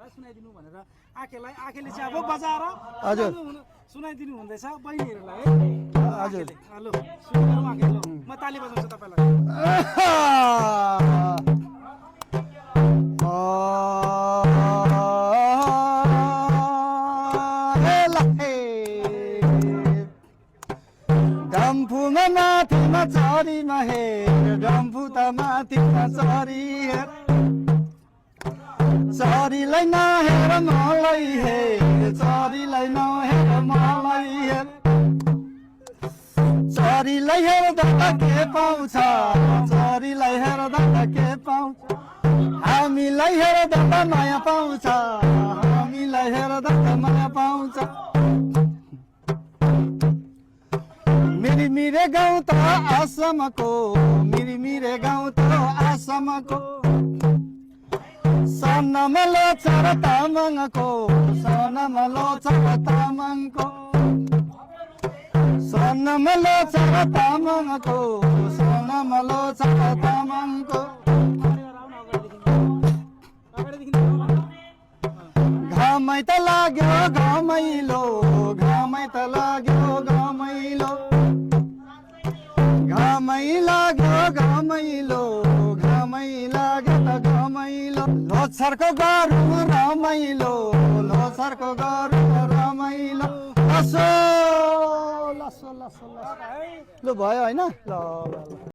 सुनाइदिनु भनेर आँखेले चाहिँ अब बजाएर हजुर सुनाइदिनु हुँदैछ बहिनीहरूलाई है हजुर हेलो सुनिरहनु आँखेले म ताली बजाउँछु तपाईँलाई डम्फुमा माथिमा चरीमा हेर डम्फु त माथिमा चरी हेर चरीलाई नहेर मलाई हेर चरीलाई नहेर मलाई हेर चरीलाई हेर्दा के पाउँछ चरीलाई हेर्दा के पाउँछ हामीलाई हेर्दा माया पाउँछ हामीलाई हेर्दा माया पाउँछ मिरे गाउँ त आसामको मिरे गाउँ त आसामको सनमा लोछर तामाङको सनमा लोछर तामाङको सनमा लोछर तामाङको सनमा लोछर तामाङको घामै त लाग्यो घामैलो घामै त लाग्यो घामैलो घामै लाग्यो घामैलो घामै लाग्यो त घामैलो लोछरको गरु रमाइलो लोछरको गरु रमाइलो लसो लसो लसो लसो लु भयो होइन ल